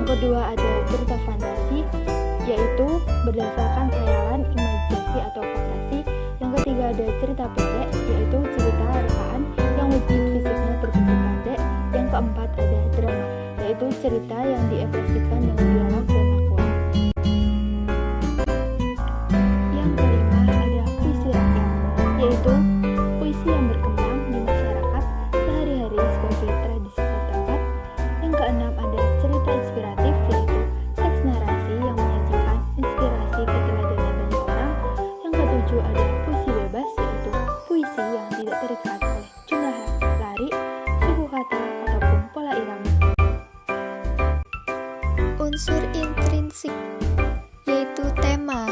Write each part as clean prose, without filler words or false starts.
Yang kedua ada cerita fantasi, yaitu berdasarkan khayalan, imajinasi atau fantasi. Yang ketiga ada cerita pendek, yaitu cerita rekaan yang wujud fisiknya berbentuk pendek. Yang keempat ada drama, yaitu cerita yang diekspresikan dengan dialog dan akuan. Yang kelima ada puisi rakyat, yaitu puisi yang berkembang di masyarakat sehari-hari sebagai tradisi setempat. Yang keenam ada cerita inspiratif, yaitu teks narasi yang menyajikan inspirasi keteladanan banyak orang. Yang ketujuh ada puisi bebas, yaitu puisi yang tidak terikat oleh jumlah lari, suku kata, ataupun pola irama. Unsur intrinsik, yaitu tema.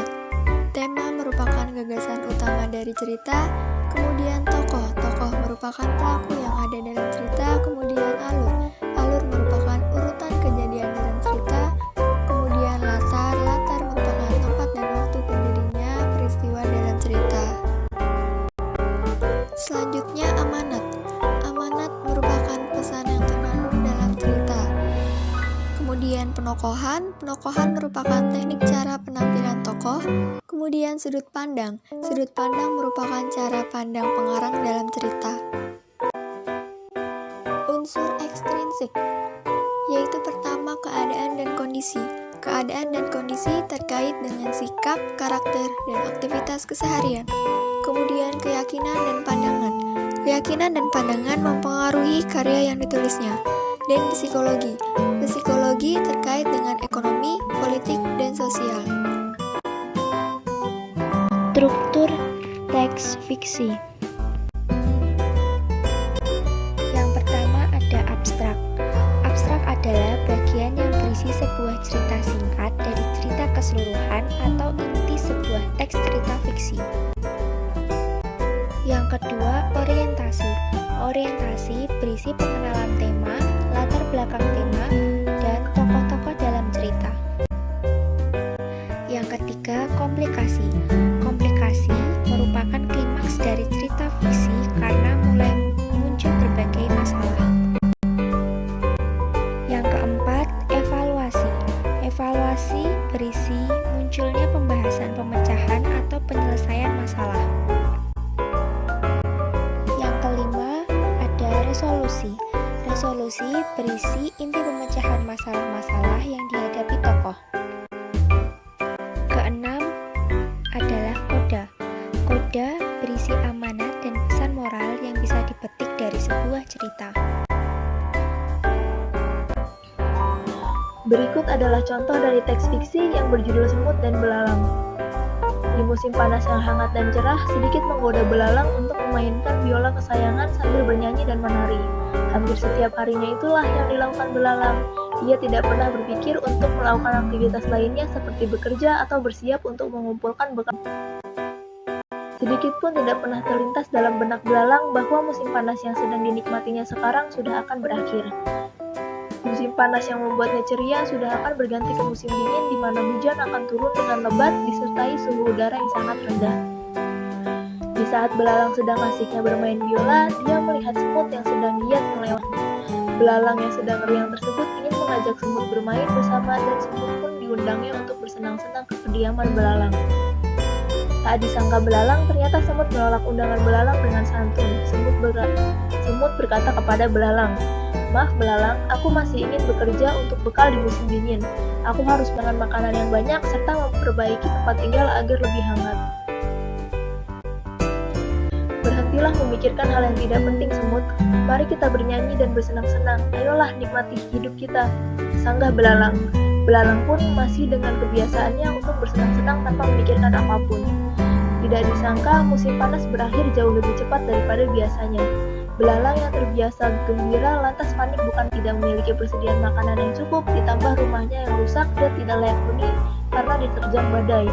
Tema merupakan gagasan utama dari cerita, kemudian tokoh. Tokoh merupakan pelaku yang ada dalam cerita, kemudian alur. Alur merupakan urutan kejadian dalam cerita, kemudian latar. Latar merupakan tempat dan waktu terjadinya peristiwa dalam cerita. Selanjutnya amanat. Amanat merupakan pesan yang terkandung dalam cerita. Kemudian penokohan. Penokohan merupakan teknik cara penampilan tokoh. Kemudian sudut pandang. Sudut pandang merupakan cara pandang pengarang dalam cerita. Unsur ekstrinsik, yaitu pertama keadaan dan kondisi. Keadaan dan kondisi terkait dengan sikap, karakter, dan aktivitas keseharian. Kemudian keyakinan dan pandangan. Keyakinan dan pandangan mempengaruhi karya yang ditulisnya. Dan psikologi. Psikologi terkait dengan ekonomi, politik, dan sosial. Struktur teks fiksi. Yang pertama ada abstrak. Abstrak adalah bagian yang berisi sebuah cerita singkat dari cerita keseluruhan atau inti sebuah teks cerita fiksi. Yang kedua, orientasi. Orientasi berisi pengenalan tema, latar belakang tema, dan tokoh-tokoh dalam cerita. Yang ketiga, komplikasi. Komplikasi merupakan klimaks dari cerita fiksi karena mulai muncul berbagai masalah. Yang keempat, evaluasi. Evaluasi berisi munculnya pembahasan pemecahan atau penyelesaian masalah. Yang kelima, ada resolusi. Resolusi berisi inti pemecahan masalah-masalah yang dihadapi tokoh. Keenam adalah koda. Koda berisi amanat dan pesan moral yang bisa dipetik dari sebuah cerita. Berikut adalah contoh dari teks fiksi yang berjudul Semut dan Belalang. Di musim panas yang hangat dan cerah, sedikit menggoda belalang untuk memainkan biola kesayangan sambil bernyanyi dan menari. Hampir setiap harinya itulah yang dilakukan belalang. Ia tidak pernah berpikir untuk melakukan aktivitas lainnya seperti bekerja atau bersiap untuk mengumpulkan bekal. Sedikit pun tidak pernah terlintas dalam benak belalang bahwa musim panas yang sedang dinikmatinya sekarang sudah akan berakhir. Musim panas yang membuatnya ceria sudah akan berganti ke musim dingin di mana hujan akan turun dengan lebat disertai suhu udara yang sangat rendah. Di saat belalang sedang asiknya bermain biola, dia melihat semut yang sedang giat melewati. Belalang yang sedang riang tersebut ingin mengajak semut bermain bersama dan semut pun diundangnya untuk bersenang-senang ke kediaman belalang. Tak disangka belalang, ternyata semut menolak undangan belalang dengan santun. Semut berkata kepada belalang, "Maaf belalang, aku masih ingin bekerja untuk bekal di musim dingin. Aku harus makan makanan yang banyak serta memperbaiki tempat tinggal agar lebih hangat." Berhentilah memikirkan hal yang tidak penting, semut. Mari kita bernyanyi dan bersenang-senang. Ayolah nikmati hidup kita, sanggah belalang. Belalang pun masih dengan kebiasaannya untuk bersenang-senang tanpa memikirkan apapun. Tidak disangka musim panas berakhir jauh lebih cepat daripada biasanya. Belalang yang terbiasa gembira lantas panik bukan tidak memiliki persediaan makanan yang cukup, ditambah rumahnya yang rusak dan tidak layak huni karena diterjang badai.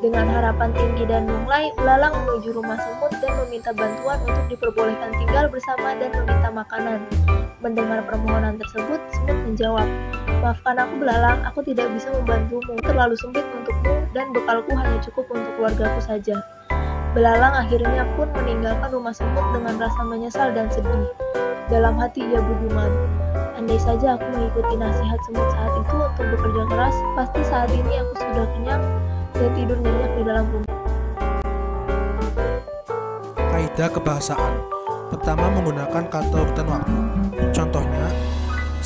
Dengan harapan tinggi dan lunglai, belalang menuju rumah semut dan meminta bantuan untuk diperbolehkan tinggal bersama dan meminta makanan. Mendengar permohonan tersebut, semut menjawab, "Maafkan aku belalang, aku tidak bisa membantumu, terlalu sempit untukmu dan bekalku hanya cukup untuk keluargaku saja." Belalang akhirnya pun meninggalkan rumah semut dengan rasa menyesal dan sedih. Dalam hati ia bergumam, andai saja aku mengikuti nasihat semut saat itu untuk bekerja keras, pasti saat ini aku sudah kenyang dan tidur nyenyak di dalam rumah. Kaidah kebahasaan. Pertama, menggunakan kata urutan waktu. Contohnya,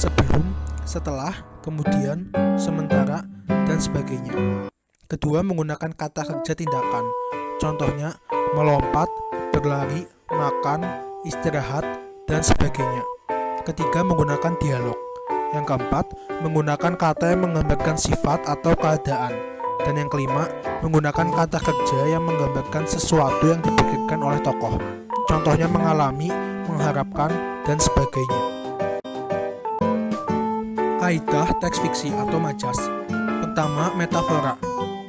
sebelum, setelah, kemudian, sementara, dan sebagainya. Kedua, menggunakan kata kerja tindakan. Contohnya, melompat, berlari, makan, istirahat, dan sebagainya. Ketiga, menggunakan dialog. Yang keempat, menggunakan kata yang menggambarkan sifat atau keadaan. Dan yang kelima, menggunakan kata kerja yang menggambarkan sesuatu yang dipikirkan oleh tokoh. Contohnya mengalami, mengharapkan, dan sebagainya. Kaidah teks fiksi atau majas. Pertama, metafora.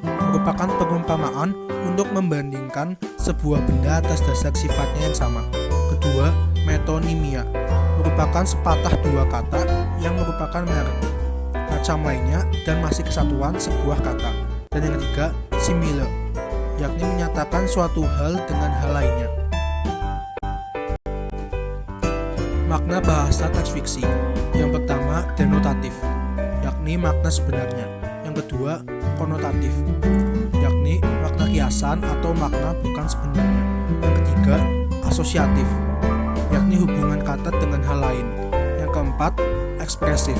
Merupakan perumpamaan untuk membandingkan sebuah benda atas dasar sifatnya yang sama. Kedua, metonimia. Merupakan sepatah dua kata yang merupakan merek, macam lainnya, dan masih kesatuan sebuah kata. Dan yang ketiga, simile, yakni menyatakan suatu hal dengan hal lainnya. Makna bahasa teks fiksi. Yang pertama, denotatif, yakni makna sebenarnya. Yang kedua, konotatif, yakni makna kiasan atau makna bukan sebenarnya. Yang ketiga, asosiatif, yakni hubungan kata dengan hal lain. Yang keempat, ekspresif,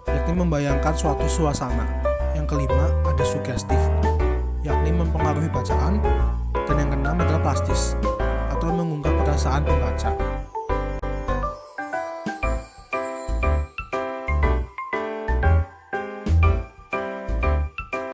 yakni membayangkan suatu suasana. Yang kelima, ada sugestif, yakni mempengaruhi bacaan. Dan yang keenam adalah plastis, atau mengungkap perasaan pembaca.